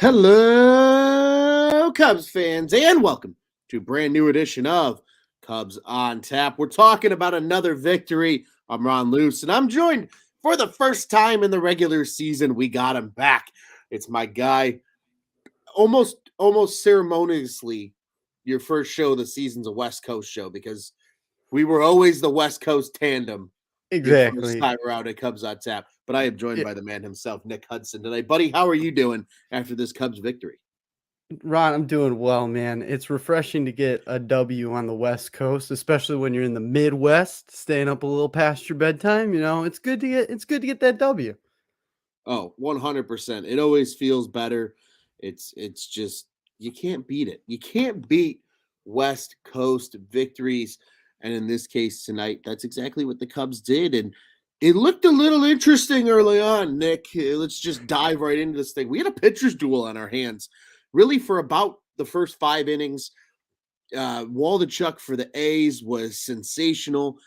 Hello, Cubs fans, and welcome to a brand new edition of Cubs on Tap. We're talking about another victory. I'm Ron Luce, and I'm joined for the first time in the regular season. We got him back. It's my guy, almost ceremoniously. Your first show of the season's a West Coast show because we were always the West Coast tandem. Your first Exactly. time around at Cubs on Tap, but I am joined Yeah, by the man himself, Nick Hudson, today. Buddy, how are you doing after this Cubs victory? Ron, I'm doing well, man. It's refreshing to get a W on the West Coast, especially when you're in the Midwest, staying up a little past your bedtime. It's good to get that W. Oh, 100%. It always feels better. It's just you can't beat it. You can't beat West Coast victories. And in this case tonight, that's exactly what the Cubs did. And it looked a little interesting early on, Nick. Let's just dive right into this thing. We had a pitcher's duel on our hands, really, for about the first 5 innings. Waldachuk for the A's was sensational.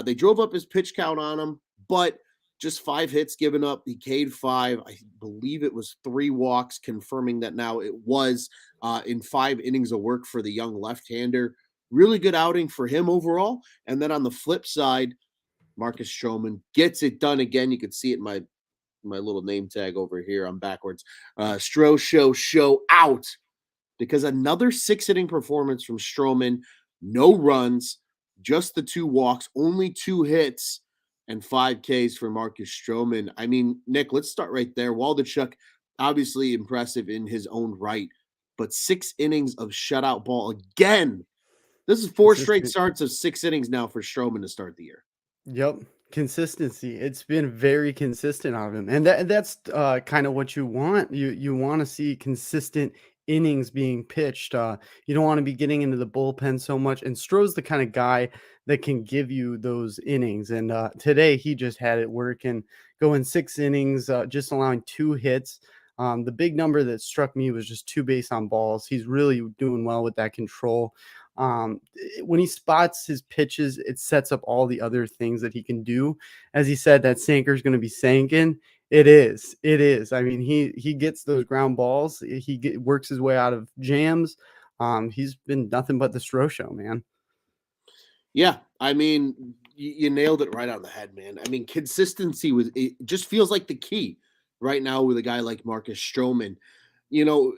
They drove up his pitch count on him, but just 5 hits given up. He K'd five. I believe it was 3 walks, confirming that now it was in 5 innings of work for the young left-hander. Really good outing for him overall. And then on the flip side, Marcus Stroman gets it done again. You could see it in my little name tag over here. I'm backwards. Show out, because another 6 inning performance from Stroman, no runs, just the 2 walks, only 2 hits, and 5 Ks for Marcus Stroman. I mean, Nick, let's start right there. Waldachuk, obviously impressive in his own right, but 6 innings of shutout ball again. This is 4 straight Consistent. starts of 6 innings now for Stroman to start the year. Yep. Consistency. It's been very consistent out of him. And that's kind of what you want. You want to see consistent innings being pitched. You don't want to be getting into the bullpen so much. And Stroh's the kind of guy that can give you those innings. And today he just had it working, going 6 innings, just allowing 2 hits. The big number that struck me was just 2 base on balls. He's really doing well with that control. When he spots his pitches, it sets up all the other things that he can do. As he said, that sinker is going to be sinking. It is. It is. I mean, he gets those ground balls. Works his way out of jams. He's been nothing but the Stroh show, man. Yeah, I mean, you nailed it right on the head, man. I mean, consistency it just feels like the key right now with a guy like Marcus Stroman. You know,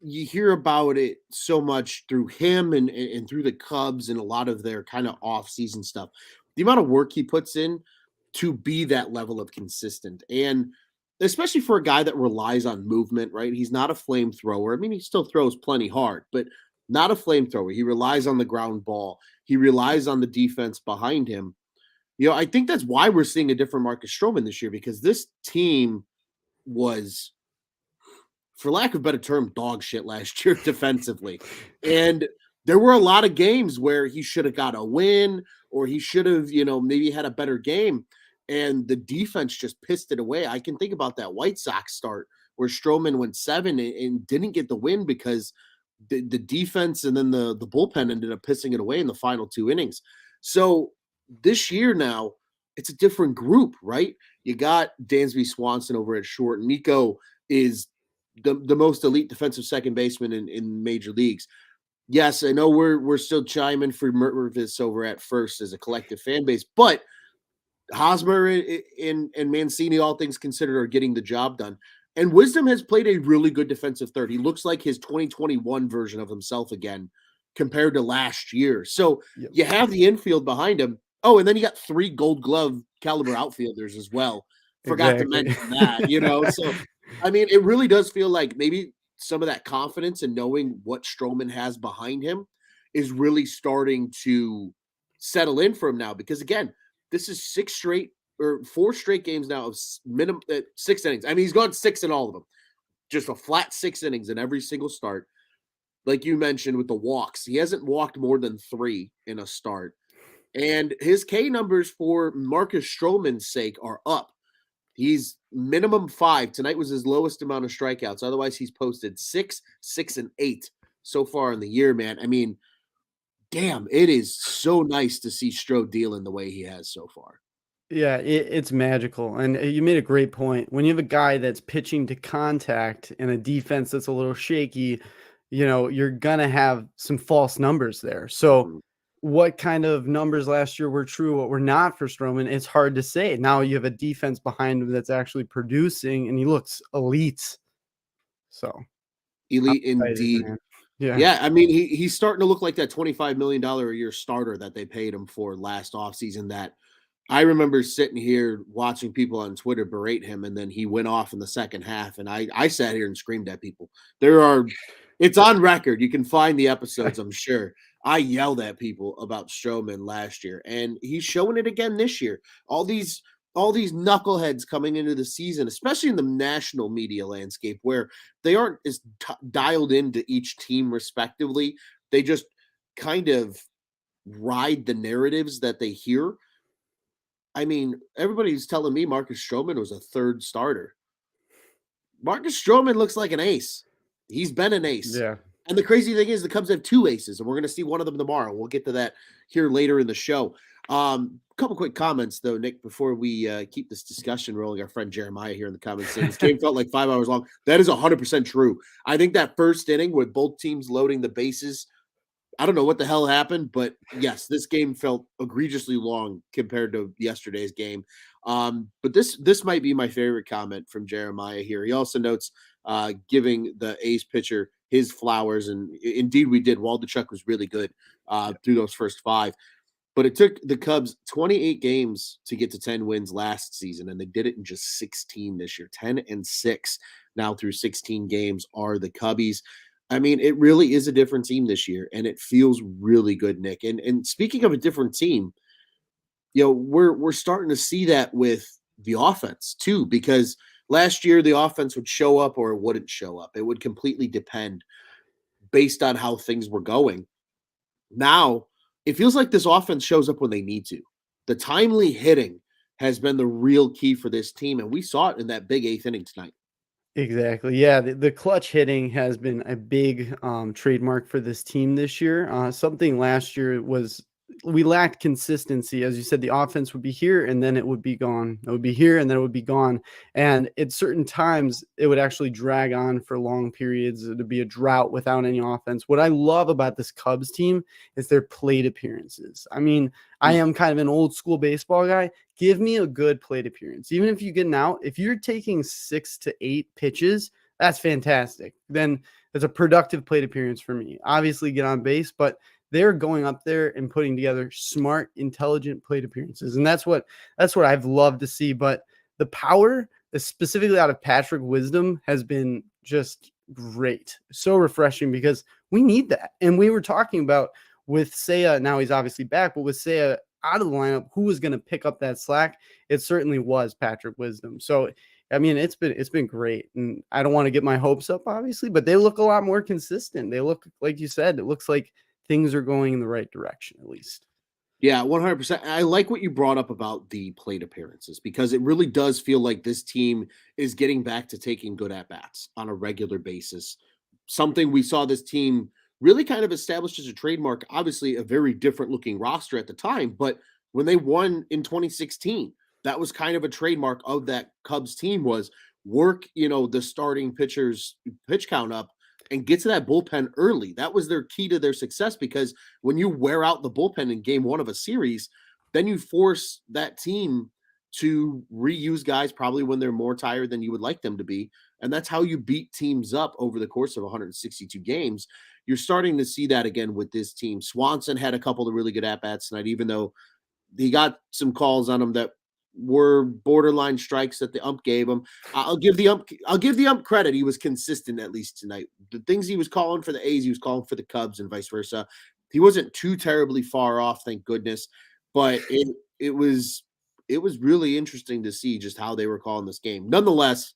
you hear about it so much through him and through the Cubs and a lot of their kind of off-season stuff. The amount of work he puts in to be that level of consistent, and especially for a guy that relies on movement, right? He's not a flamethrower. I mean, he still throws plenty hard, but not a flamethrower. He relies on the ground ball. He relies on the defense behind him. I think that's why we're seeing a different Marcus Stroman this year, because this team was, for lack of a better term, dog shit last year defensively. And there were a lot of games where he should have got a win, or he should have, maybe had a better game. And the defense just pissed it away. I can think about that White Sox start where Stroman went 7 and didn't get the win because the defense and then the bullpen ended up pissing it away in the final 2 innings. So this year now, it's a different group, right? You got Dansby Swanson over at short. Nico is the most elite defensive second baseman in major leagues. Yes, I know we're still chiming for Mervis over at first as a collective fan base, but Hosmer and Mancini, all things considered, are getting the job done. And Wisdom has played a really good defensive third. He looks like his 2021 version of himself again compared to last year. So Yep. you have the infield behind him. Oh, and then you got 3 gold glove caliber outfielders as well. Forgot to Exactly. mention that. So, I mean, it really does feel like maybe some of that confidence and knowing what Stroman has behind him is really starting to settle in for him now. Because again, this is 4 straight games now of minimum 6 innings. I mean, he's gone 6 in all of them. Just a flat 6 innings in every single start. Like you mentioned with the walks, he hasn't walked more than 3 in a start. And his K numbers for Marcus Stroman's sake are up. He's minimum 5. Tonight was his lowest amount of strikeouts. Otherwise, he's posted 6, 6, and 8 so far in the year, man. I mean, damn, it is so nice to see Stroh dealing the way he has so far. Yeah, it's magical. And you made a great point. When you have a guy that's pitching to contact and a defense that's a little shaky, you're going to have some false numbers there. So, Mhm. what kind of numbers last year were true, what were not for Stroman? It's hard to say. Now you have a defense behind him that's actually producing, and he looks elite. So, I'm Elite excited, indeed. man. Yeah. Yeah, I mean, he's starting to look like that $25 million a year starter that they paid him for last offseason. That I remember sitting here watching people on Twitter berate him, and then he went off in the second half, and I sat here and screamed at people. It's on record. You can find the episodes, I'm sure. I yelled at people about Strowman last year, and he's showing it again this year. All these all these knuckleheads coming into the season, especially in the national media landscape, where they aren't as dialed into each team respectively. They just kind of ride the narratives that they hear. I mean, everybody's telling me Marcus Stroman was a third starter. Marcus Stroman looks like an ace. He's been an ace. Yeah. And the crazy thing is, the Cubs have two aces, and we're going to see one of them tomorrow. We'll get to that here later in the show. A couple quick comments, though, Nick, before we keep this discussion rolling. Our friend Jeremiah here in the comments saying this game felt like 5 hours long. That is 100% true. I think that first inning with both teams loading the bases, I don't know what the hell happened, but yes, this game felt egregiously long compared to yesterday's game. But this might be my favorite comment from Jeremiah here. He also notes giving the A's pitcher his flowers, and indeed we did. Waldachuk was really good through those first five, but it took the Cubs 28 games to get to 10 wins last season, and they did it in just 16 this year. 10-6 now through 16 games are the Cubbies. I mean, it really is a different team this year, and it feels really good, Nick. And speaking of a different team, we're starting to see that with the offense too, because last year the offense would show up or it wouldn't show up. It would completely depend based on how things were going. Now it feels like this offense shows up when they need to. The timely hitting has been the real key for this team, and we saw it in that big eighth inning tonight. Exactly. Yeah, the clutch hitting has been a big trademark for this team this year. Something last year was we lacked consistency. As you said, the offense would be here and then it would be gone. It would be here and then it would be gone. And at certain times, it would actually drag on for long periods. It would be a drought without any offense. What I love about this Cubs team is their plate appearances. I mean, I am kind of an old school baseball guy. Give me a good plate appearance. Even if you get an out, if you're taking 6 to 8 pitches, that's fantastic. Then it's a productive plate appearance for me. Obviously, get on base, but they're going up there and putting together smart, intelligent plate appearances. And that's what I've loved to see. But the power, specifically out of Patrick Wisdom, has been just great. So refreshing because we need that. And we were talking about with Seiya, now he's obviously back, but with Seiya out of the lineup, who was going to pick up that slack? It certainly was Patrick Wisdom. So, I mean, it's been great, and I don't want to get my hopes up, obviously, but they look a lot more consistent. They look, like you said, it looks like things are going in the right direction, at least. Yeah, 100%. I like what you brought up about the plate appearances because it really does feel like this team is getting back to taking good at bats on a regular basis. Something we saw this team really kind of established as a trademark, obviously a very different looking roster at the time, but when they won in 2016, that was kind of a trademark of that Cubs team was work, the starting pitcher's pitch count up and get to that bullpen early. That was their key to their success because when you wear out the bullpen in game one of a series, then you force that team to reuse guys probably when they're more tired than you would like them to be. And that's how you beat teams up over the course of 162 games. You're starting to see that again with this team. Swanson had a couple of really good at-bats tonight, even though he got some calls on him that were borderline strikes that the ump gave him. I'll give the ump credit. He was consistent at least tonight. The things he was calling for the A's, he was calling for the Cubs and vice versa. He wasn't too terribly far off, thank goodness. But it was really interesting to see just how they were calling this game. Nonetheless,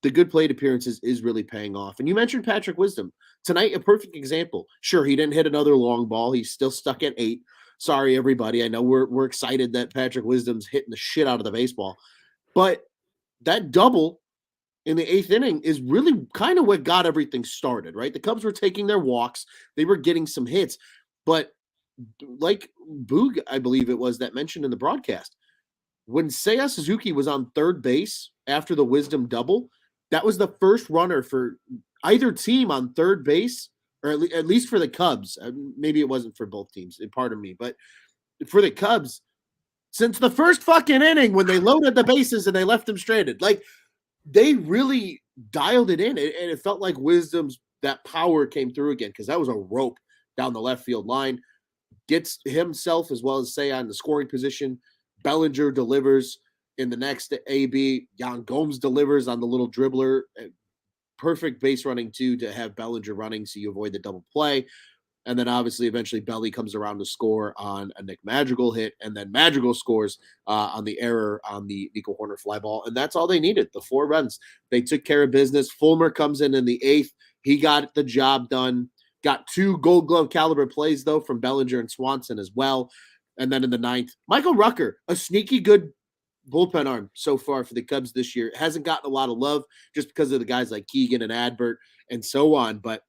the good plate appearances is really paying off. And you mentioned Patrick Wisdom tonight, a perfect example. Sure, he didn't hit another long ball. He's still stuck at 8. Sorry, everybody. I know we're excited that Patrick Wisdom's hitting the shit out of the baseball, but that double in the eighth inning is really kind of what got everything started, right? The Cubs were taking their walks, they were getting some hits, but like Boog, I believe it was that mentioned in the broadcast, when Seiya Suzuki was on third base after the Wisdom double, that was the first runner for either team on third base, or at least for the Cubs. Maybe it wasn't for both teams, pardon me, but for the Cubs, since the first fucking inning when they loaded the bases and they left them stranded. Like, they really dialed it in, and it felt like Wisdom's that power came through again, because that was a rope down the left field line. Gets himself as well as Seiya in the scoring position. Bellinger delivers in the next AB. Jan Gomes delivers on the little dribbler. Perfect base running too, to have Bellinger running so you avoid the double play. And then obviously eventually Belly comes around to score on a Nick Madrigal hit, and then Madrigal scores on the error on the Nico Horner fly ball. And that's all they needed, the 4 runs. They took care of business. Fulmer comes in the 8th. He got the job done. Got 2 Gold Glove caliber plays, though, from Bellinger and Swanson as well. And then in the 9th, Michael Rucker, a sneaky good bullpen arm so far for the Cubs this year. Hasn't gotten a lot of love just because of the guys like Keegan and Adbert and so on. But,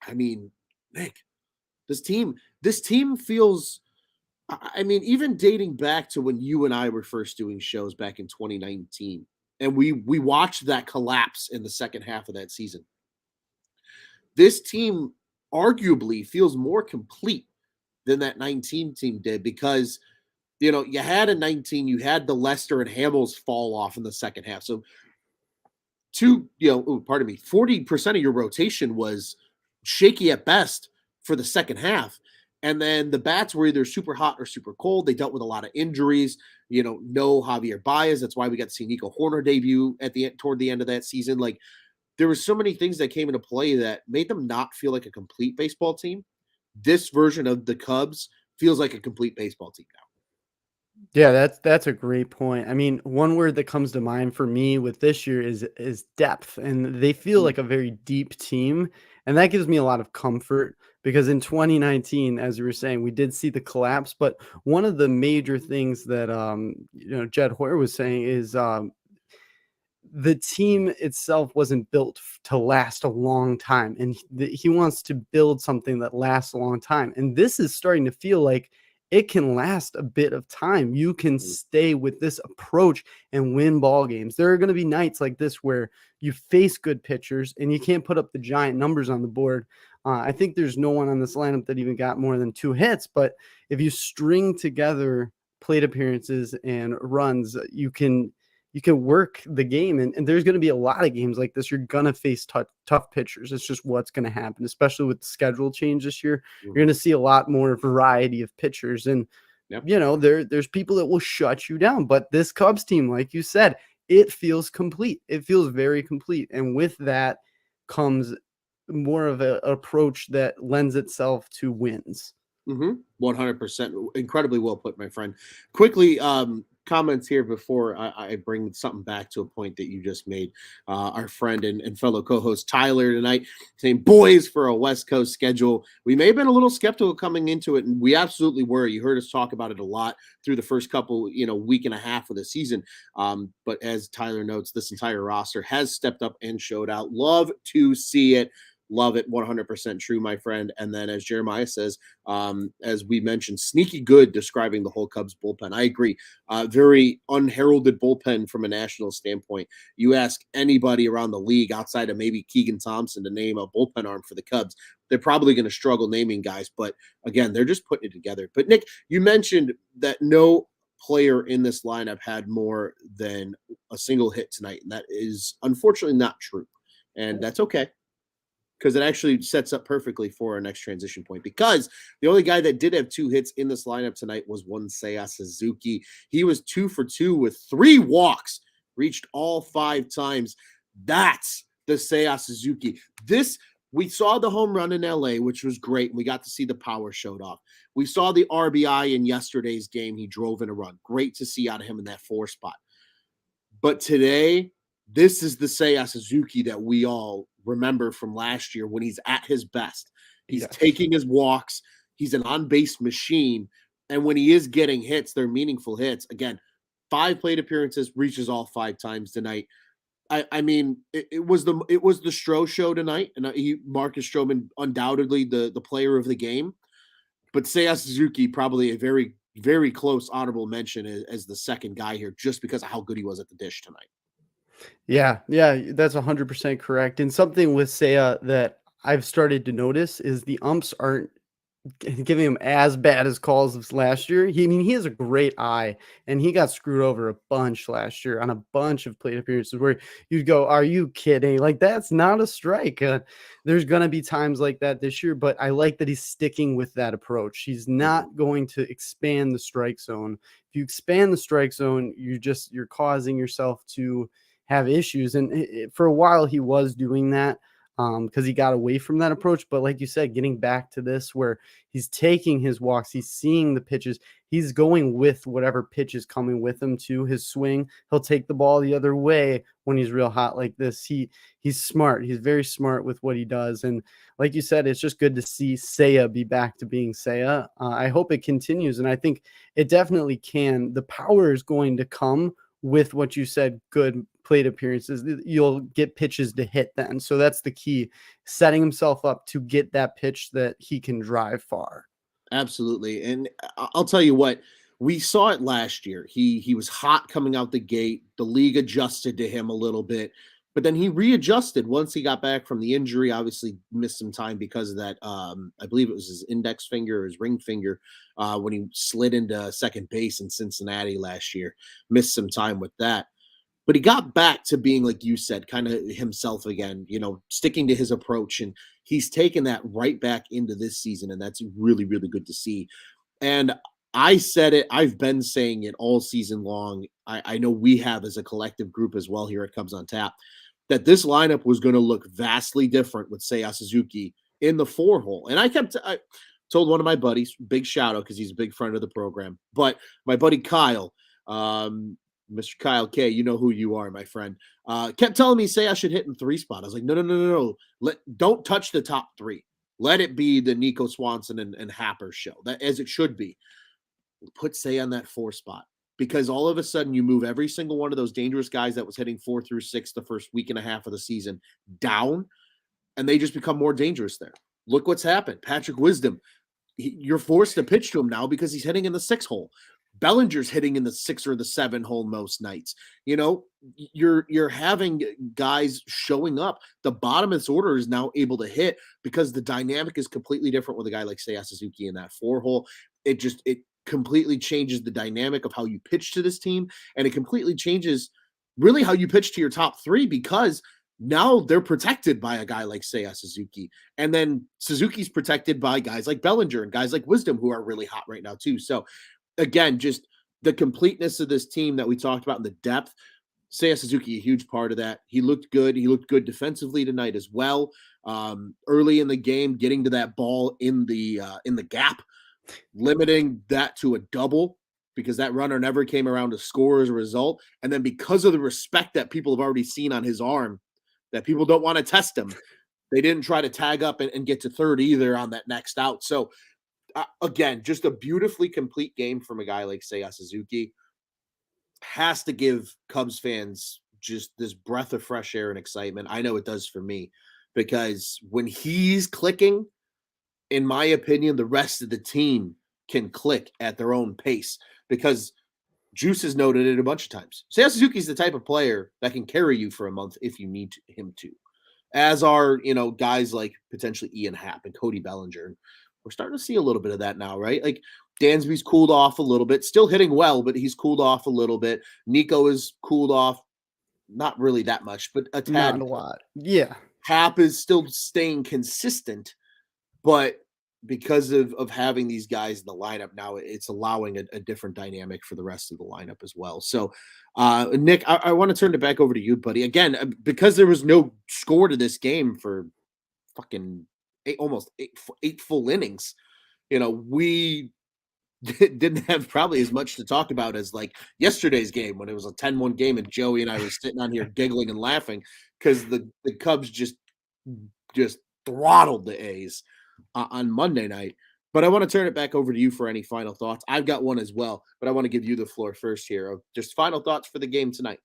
I mean, Nick, this team feels, I mean, even dating back to when you and I were first doing shows back in 2019, and we watched that collapse in the second half of that season. This team arguably feels more complete than that 19 team did, because you had a 19, you had the Lester and Hamels fall off in the second half. So 40% of your rotation was shaky at best for the second half. And then the bats were either super hot or super cold. They dealt with a lot of injuries. No Javier Baez. That's why we got to see Nico Horner debut toward the end of that season. Like, there were so many things that came into play that made them not feel like a complete baseball team. This version of the Cubs feels like a complete baseball team now. Yeah, that's a great point. I mean, one word that comes to mind for me with this year is depth, and they feel like a very deep team, and that gives me a lot of comfort, because in 2019, as you were saying, we did see the collapse, but one of the major things that Jed Hoyer was saying is the team itself wasn't built to last a long time, and he wants to build something that lasts a long time, and this is starting to feel like it can last a bit of time. You can stay with this approach and win ball games. There are going to be nights like this where you face good pitchers and you can't put up the giant numbers on the board. I think there's no one on this lineup that even got more than 2 hits, but if you string together plate appearances and runs, you can work the game. And there's going to be a lot of games like this. You're going to face tough pitchers. It's just what's going to happen, especially with the schedule change this year. You're going to see a lot more variety of pitchers. And, there's people that will shut you down. But this Cubs team, like you said, it feels complete. It feels very complete. And with that comes more of an approach that lends itself to wins. 100%. Incredibly well put, my friend. Quickly, comments here before I bring something back to a point that you just made. Our friend and fellow co-host Tyler tonight saying, boys, for a West Coast schedule. We may have been a little skeptical coming into it, and we absolutely were. You heard us talk about it a lot through the first couple, week and a half of the season. But as Tyler notes, this entire roster has stepped up and showed out. Love to see it. Love it. 100% true, my friend. And then, as Jeremiah says, as we mentioned, sneaky good describing the whole Cubs bullpen. I agree. Very unheralded bullpen from a national standpoint. You ask anybody around the league outside of maybe Keegan Thompson to name a bullpen arm for the Cubs, they're probably going to struggle naming guys. But again, they're just putting it together. But Nick, you mentioned that no player in this lineup had more than a single hit tonight. And that is unfortunately not true. And that's okay, because it actually sets up perfectly for our next transition point, because the only guy that did have 2 hits in this lineup tonight was one Seiya Suzuki. He was 2 for 2 with 3 walks, reached all 5 times. That's the Seiya Suzuki. We saw the home run in LA, which was great. We got to see the power showed off. We saw the RBI in yesterday's game. He drove in a run. Great to see out of him in that 4 spot. But today, this is the Seiya Suzuki that we all remember from last year when he's at his best. He's taking his walks. He's an on-base machine. And when he is getting hits, they're meaningful hits. Again, 5 plate appearances, reaches all 5 times tonight. I mean, it was the Stroh show tonight, and Marcus Stroman undoubtedly the player of the game. But Seiya Suzuki, probably a very very close honorable mention as the second guy here, just because of how good he was at the dish tonight. Yeah, yeah, that's 100% correct. And something with Seiya that I've started to notice is the umps aren't giving him as bad as calls as last year. I mean, he has a great eye, and he got screwed over a bunch last year on a bunch of plate appearances where you'd go, "Are you kidding? Like that's not a strike." There's gonna be times like that this year, but I like that he's sticking with that approach. He's Mhm. not going to expand the strike zone. If you expand the strike zone, you're causing yourself to have issues. And for a while, he was doing that because he got away from that approach. But like you said, getting back to this where he's taking his walks, he's seeing the pitches, he's going with whatever pitch is coming with him to his swing. He'll take the ball the other way when he's real hot like this. He's smart. He's very smart with what he does. And like you said, it's just good to see Seiya be back to being Seiya. I hope it continues, and I think it definitely can. The power is going to come with what you said, good plate appearances. You'll get pitches to hit then. So that's the key, setting himself up to get that pitch that he can drive far. Absolutely. And I'll tell you what, we saw it last year. He was hot coming out the gate. The league adjusted to him a little bit, but then he readjusted once he got back from the injury. Obviously missed some time because of that. I believe it was his index finger or his ring finger when he slid into second base in Cincinnati last year. Missed some time with that. But he got back to being, like you said, kind of himself again, sticking to his approach. And he's taken that right back into this season. And that's really, really good to see. And I said it, I've been saying it all season long. I know we have as a collective group as well here at Cubs on Tap, that this lineup was going to look vastly different with Seiya Suzuki in the four hole. And I told one of my buddies, big shout out because he's a big friend of the program, but my buddy Kyle, Mr. Kyle K, you know who you are, my friend. Kept telling me, say I should hit in three spot. I was like, no, no, no, no, no. Don't touch the top three. Let it be the Nico Swanson and Happer show, that as it should be. Put Say on that four spot because all of a sudden you move every single one of those dangerous guys that was hitting 4 through 6 the first week and a half of the season down, and they just become more dangerous there. Look what's happened. Patrick Wisdom, you're forced to pitch to him now because he's hitting in the 6 hole. Bellinger's hitting in the 6 or the 7 hole most nights. You're having guys showing up. The bottom of this order is now able to hit because the dynamic is completely different with a guy like Seiya Suzuki in that 4 hole. It completely changes the dynamic of how you pitch to this team, and it completely changes really how you pitch to your top three because now they're protected by a guy like Seiya Suzuki. And then Suzuki's protected by guys like Bellinger and guys like Wisdom who are really hot right now too. So again, just the completeness of this team that we talked about and the depth. Seiya Suzuki, a huge part of that. He looked good. He looked good defensively tonight as well. Early in the game, getting to that ball in the gap, limiting that to a double because that runner never came around to score as a result. And then because of the respect that people have already seen on his arm, that people don't want to test him, they didn't try to tag up and get to third either on that next out. So again, just a beautifully complete game from a guy like Seiya Suzuki. Has to give Cubs fans just this breath of fresh air and excitement. I know it does for me because when he's clicking, in my opinion, the rest of the team can click at their own pace because Juice has noted it a bunch of times. Seiya Suzuki is the type of player that can carry you for a month if you need him to, as are, guys like potentially Ian Happ and Cody Bellinger. We're starting to see a little bit of that now, right? Like Dansby's cooled off a little bit, still hitting well, but he's cooled off a little bit. Nico is cooled off, not really that much, but a Not tad a bit. lot. Yeah. Hap is still staying consistent, but because of having these guys in the lineup now, it's allowing a different dynamic for the rest of the lineup as well. So, Nick, I want to turn it back over to you, buddy. Again, because there was no score to this game for fucking almost eight full innings, we didn't have probably as much to talk about as like yesterday's game when it was a 10-1 game and Joey and I were sitting on here giggling and laughing because the Cubs just throttled the A's on Monday night. But I want to turn it back over to you for any final thoughts. I've got one as well, but I want to give you the floor first here of just final thoughts for the game tonight.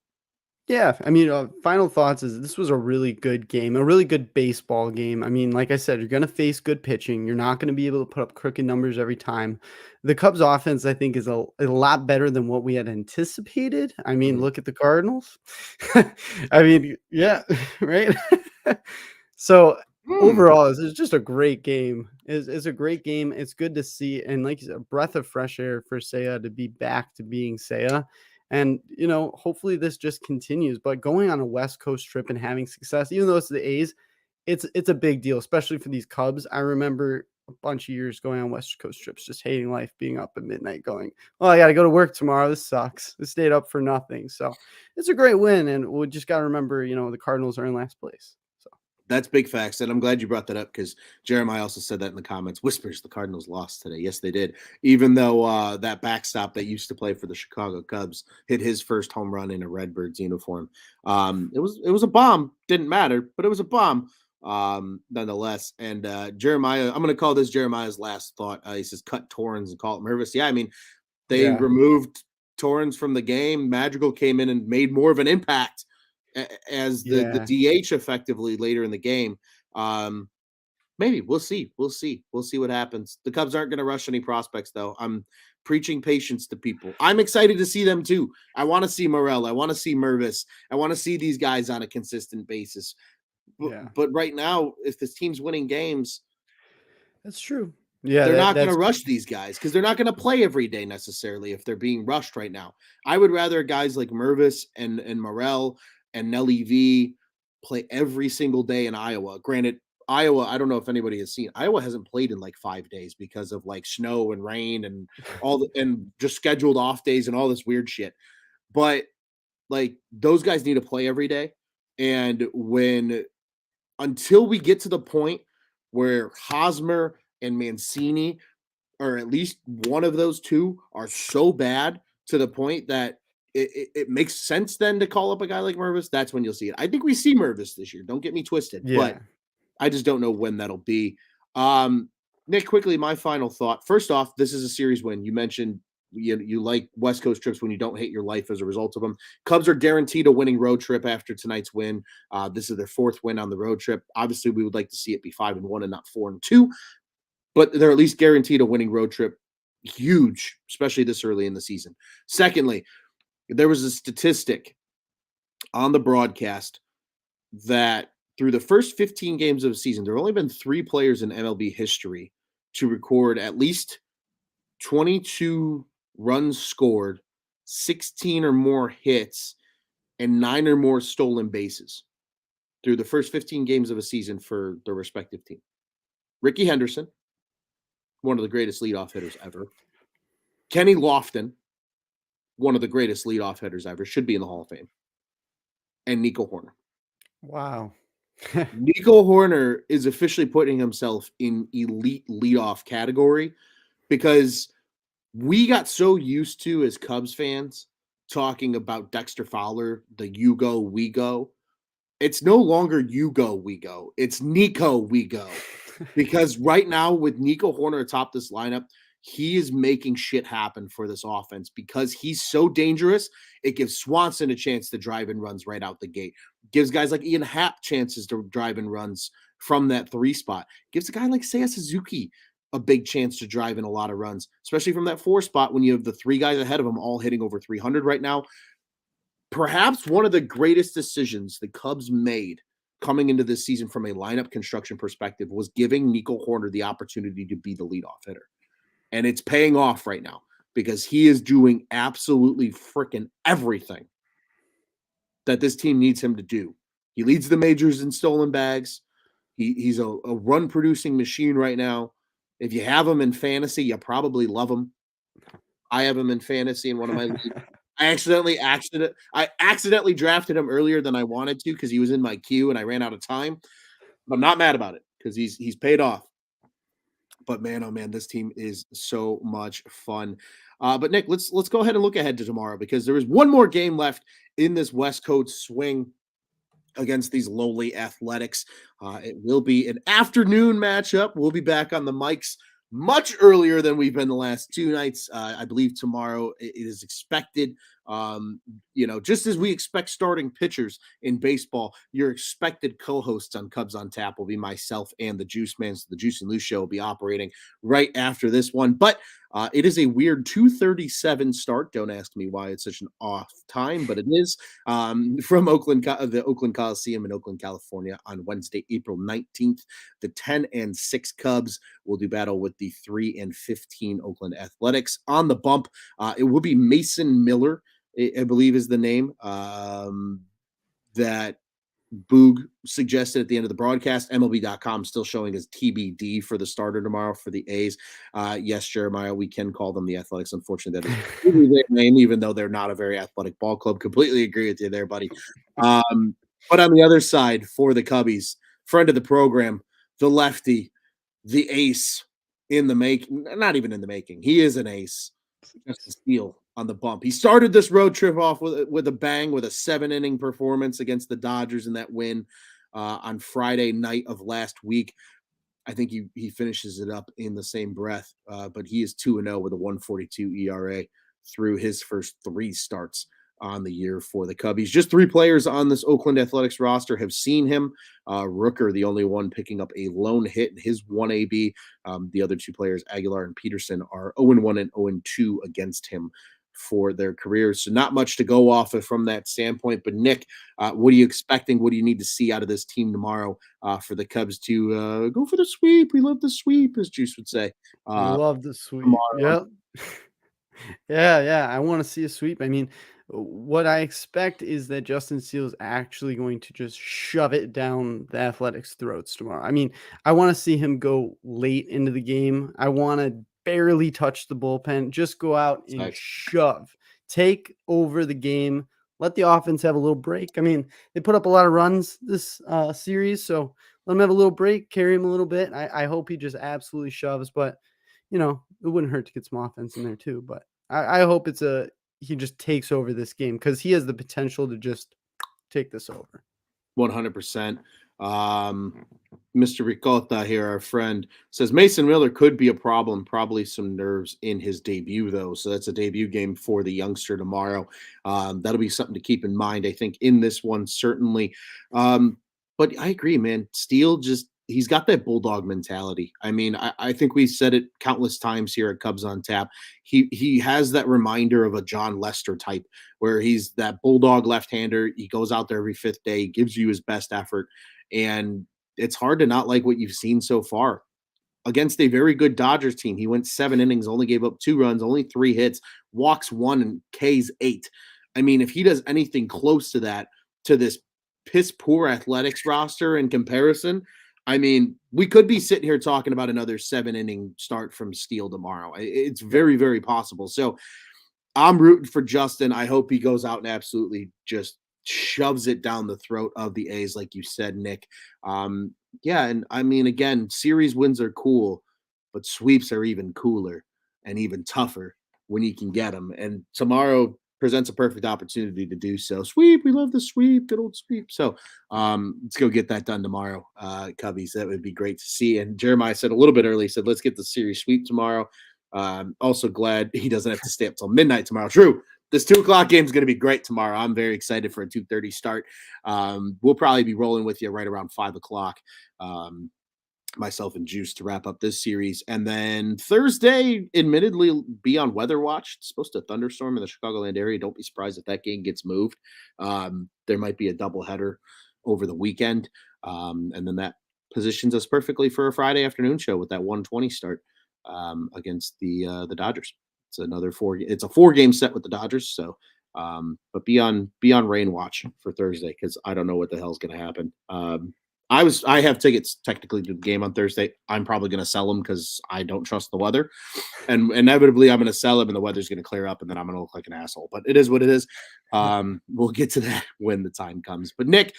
Yeah, I mean, final thoughts is this was a really good game, a really good baseball game. I mean, like I said, you're going to face good pitching. You're not going to be able to put up crooked numbers every time. The Cubs offense, I think, is a lot better than what we had anticipated. I mean, Mhm. look at the Cardinals. I mean, yeah, right. So Hmm. overall, it's just a great game. It's a great game. It's good to see, and like you said, a breath of fresh air for Seiya to be back to being Seiya. And, hopefully this just continues. But going on a West Coast trip and having success, even though it's the A's, it's a big deal, especially for these Cubs. I remember a bunch of years going on West Coast trips, just hating life, being up at midnight, going, "Well, I got to go to work tomorrow. This sucks. I stayed up for nothing." So it's a great win, and we just got to remember, the Cardinals are in last place. So That's big facts, and I'm glad you brought that up because Jeremiah also said that in the comments. Whispers, the Cardinals lost today. Yes, they did. Even though that backstop that used to play for the Chicago Cubs hit his first home run in a Redbirds uniform. It was a bomb. Didn't matter, but it was a bomb nonetheless. And Jeremiah, I'm going to call this Jeremiah's last thought. He says, "Cut Torrens and call it Mervis." Yeah, I mean, they yeah, removed Torrens from the game. Madrigal came in and made more of an impact as the yeah, DH effectively later in the game. Um, Maybe we'll see. We'll see what happens. The Cubs aren't going to rush any prospects, though. I'm preaching patience to people. I'm excited to see them too. I want to see Morel. I want to see Mervis. I want to see these guys on a consistent basis. But, yeah. but right now, if this team's winning games, That's true. Yeah, they're that not going to that's rush these guys because they're not going to play every day necessarily if they're being rushed right now. I would rather guys like Mervis and Morel and Nelly V play every single day in Iowa. Granted, Iowa, I don't know if anybody has seen. Iowa hasn't played in like 5 days because of like snow and rain and and just scheduled off days and all this weird shit. But like those guys need to play every day. And when until we get to the point where Hosmer and Mancini, or at least one of those two, are so bad to the point that it makes sense then to call up a guy like Mervis, that's when you'll see it. I think we see Mervis this year. Don't get me twisted, but yeah. I just don't know when that'll be. Um, Nick, quickly, my final thought. First off, this is a series win. You mentioned you like West Coast trips when you don't hate your life as a result of them. Cubs are guaranteed a winning road trip after tonight's win. This is their fourth win on the road trip. Obviously, we would like to see it be 5-1 and not 4-2, but they're at least guaranteed a winning road trip. Huge, especially this early in the season. Secondly, there was a statistic on the broadcast that through the first 15 games of the season, there have only been 3 players in MLB history to record at least 22 runs scored, 16 or more hits, and 9 or more stolen bases through the first 15 games of a season for their respective team. Ricky Henderson, one of the greatest leadoff hitters ever. Kenny Lofton, one of the greatest leadoff hitters ever, should be in the Hall of Fame. And Nico Horner. Wow. Nico Horner is officially putting himself in elite leadoff category because we got so used to as Cubs fans talking about Dexter Fowler, the you go, we go. It's no longer you go, we go. It's Nico, we go. Because right now, with Nico Horner atop this lineup, he is making shit happen for this offense because he's so dangerous. It gives Swanson a chance to drive in runs right out the gate. Gives guys like Ian Happ chances to drive in runs from that 3 spot. Gives a guy like Seiya Suzuki a big chance to drive in a lot of runs, especially from that 4 spot when you have the 3 guys ahead of him all hitting over 300 right now. Perhaps one of the greatest decisions the Cubs made coming into this season from a lineup construction perspective was giving Nico Horner the opportunity to be the leadoff hitter. And it's paying off right now because he is doing absolutely freaking everything that this team needs him to do. He leads the majors in stolen bags. He's a run producing machine right now. If you have him in fantasy, you probably love him. I have him in fantasy in one of my leagues. I accidentally drafted him earlier than I wanted to because he was in my queue and I ran out of time. But I'm not mad about it because he's paid off. But man, oh man, this team is so much fun. But Nick, let's go ahead and look ahead to tomorrow because there is one more game left in this West Coast swing against these lowly Athletics. It will be an afternoon matchup. We'll be back on the mics much earlier than we've been the last 2 nights. I believe tomorrow it is expected Just as we expect starting pitchers in baseball, your expected co-hosts on Cubs on Tap will be myself and the Juice Man. So the Juice and Loose show will be operating right after this one. But it is a weird 2:37 start. Don't ask me why it's such an off time, but it is from the Oakland Coliseum in Oakland, California on Wednesday, April 19th. The 10-6 Cubs will do battle with the 3-15 Oakland Athletics. On the bump, it will be Mason Miller, I believe is the name that Boog suggested at the end of the broadcast. MLB.com still showing as TBD for the starter tomorrow for the A's. Yes, Jeremiah, we can call them the Athletics. Unfortunately, that is their name, even though they're not a very athletic ball club. Completely agree with you there, buddy. But on the other side, for the Cubbies, friend of the program, the lefty, the ace in the making, not even in the making. He is an ace. Justin Steele on the bump. He started this road trip off with a bang with a 7-inning performance against the Dodgers in that win on Friday night of last week. I think he finishes it up in the same breath, but he is 2-0 with a 1.42 ERA through his first 3 starts on the year for the Cubbies. Just 3 players on this Oakland Athletics roster have seen him. Rooker, the only one picking up a lone hit in his 1 AB. The other 2 players, Aguilar and Peterson, are 0-1 and 0-2 against him for their careers. So not much to go off of from that standpoint. But Nick, what are you expecting? What do you need to see out of this team tomorrow for the Cubs to go for the sweep? We love the sweep, as Juice would say. Love the sweep. Tomorrow. Yep. Yeah. I want to see a sweep. I mean, what I expect is that Justin Steele is actually going to just shove it down the Athletics' throats tomorrow. I mean, I want to see him go late into the game. I want to barely touch the bullpen, just go out and Nice. shove, take over the game, let the offense have a little break. I mean, they put up a lot of runs this series, so let him have a little break, carry him a little bit. I hope he just absolutely shoves, but it wouldn't hurt to get some offense in there too. But I hope he just takes over this game because he has the potential to just take this over. 100%. Mr. Ricotta here, our friend, says Mason Miller could be a problem. Probably some nerves in his debut, though. So that's a debut game for the youngster tomorrow. That'll be something to keep in mind, I think, in this one, certainly. But I agree, man. Steele he's got that bulldog mentality. I mean, I think we said it countless times here at Cubs on Tap. He has that reminder of a John Lester type, where he's that bulldog left-hander. He goes out there every 5th day, gives you his best effort, and it's hard to not like what you've seen so far. Against a very good Dodgers team, he went 7 innings, only gave up 2 runs, only 3 hits, walks 1, and Ks 8. I mean, if he does anything close to that, to this piss poor Athletics roster in comparison, I mean, we could be sitting here talking about another 7-inning start from Steele tomorrow. It's very, very possible. So I'm rooting for Justin. I hope he goes out and absolutely just shoves it down the throat of the A's, like you said, Nick. Yeah, and I mean, again, series wins are cool, but sweeps are even cooler and even tougher when you can get them. And tomorrow presents a perfect opportunity to do so. Sweep, we love the sweep, good old sweep. So let's go get that done tomorrow, Cubbies. That would be great to see. And Jeremiah said a little bit early, he said, let's get the series sweep tomorrow. Also glad he doesn't have to stay up till midnight tomorrow. True. This 2:00 game is going to be great tomorrow. I'm very excited for a 2:30 start. We'll probably be rolling with you right around 5:00. Myself and Juice to wrap up this series. And then Thursday, admittedly, be on weather watch. It's supposed to thunderstorm in the Chicagoland area. Don't be surprised if that game gets moved. There might be a doubleheader over the weekend. And then that positions us perfectly for a Friday afternoon show with that 1:20 start against the Dodgers. It's another 4. It's a 4-game set with the Dodgers. So, but be on rain watch for Thursday because I don't know what the hell's going to happen. I have tickets technically to the game on Thursday. I'm probably going to sell them because I don't trust the weather, and inevitably I'm going to sell them, and the weather's going to clear up, and then I'm going to look like an asshole. But it is what it is. We'll get to that when the time comes. But Nick,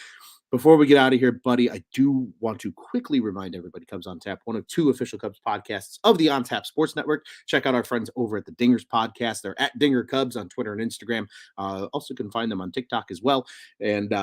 before we get out of here, buddy, I do want to quickly remind everybody, Cubs on Tap, one of 2 official Cubs podcasts of the On Tap Sports Network. Check out our friends over at the Dingers Podcast. They're at Dinger Cubs on Twitter and Instagram. Also can find them on TikTok as well. And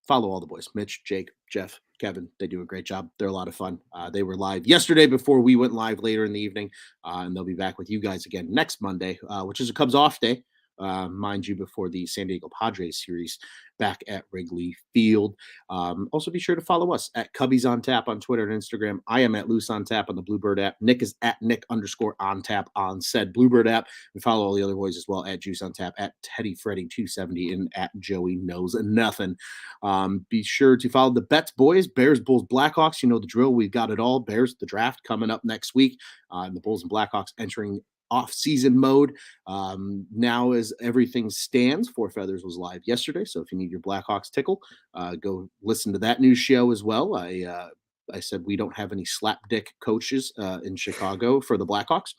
follow all the boys, Mitch, Jake, Jeff, Kevin. They do a great job. They're a lot of fun. They were live yesterday before we went live later in the evening, and they'll be back with you guys again next Monday, which is a Cubs off day, mind you, before the San Diego Padres series back at Wrigley Field. Also, be sure to follow us at Cubbies on Tap on Twitter and Instagram. I am at Loose on Tap on the Bluebird app. Nick is at Nick_on Tap on said Bluebird app. And follow all the other boys as well at Juice on Tap, at Teddy Freddy 270, and at Joey Knows Nothing. Be sure to follow the Bets boys, Bears, Bulls, Blackhawks. You know the drill. We've got it all. Bears, the draft coming up next week. And the Bulls and Blackhawks entering off-season mode. Now as everything stands, Four Feathers was live yesterday, so if you need your Blackhawks tickle, go listen to that news show as well. I said we don't have any slapdick coaches in Chicago for the Blackhawks.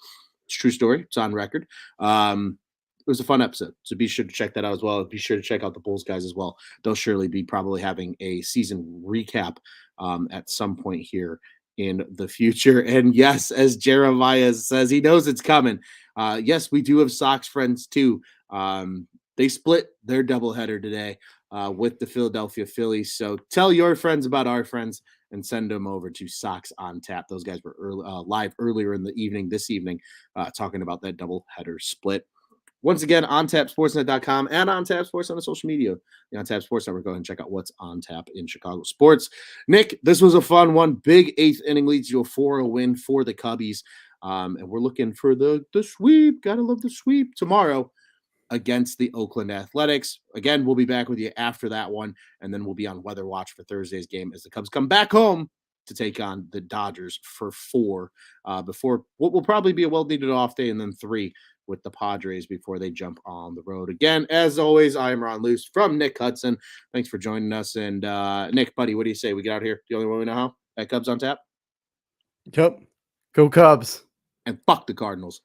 It's a true story. It's on record. It was a fun episode, so be sure to check that out as well. Be sure to check out the Bulls guys as well. They'll surely be probably having a season recap at some point here in the future. And yes, as Jeremiah says, he knows it's coming. Yes, we do have Sox friends too. They split their doubleheader today with the Philadelphia Phillies. So tell your friends about our friends and send them over to Sox on Tap. Those guys were live earlier in the evening, this evening, talking about that doubleheader split. Once again, ontapsportsnet.com and On Tap Sports on the social media. The On Tap Sports Network. Go ahead and check out what's on tap in Chicago sports. Nick, this was a fun one. Big eighth inning leads to a 4-0 win for the Cubbies. And we're looking for the sweep. Gotta love the sweep tomorrow against the Oakland Athletics. Again, we'll be back with you after that one. And then we'll be on weather watch for Thursday's game as the Cubs come back home to take on the Dodgers for 4 before what will probably be a well-needed off day, and then 3 with the Padres before they jump on the road again. As always, I am Ron Luce from Nick Hudson. Thanks for joining us. And Nick, buddy, what do you say? We get out here the only way we know how? At Cubs on Tap? Yep. Go Cubs. And fuck the Cardinals.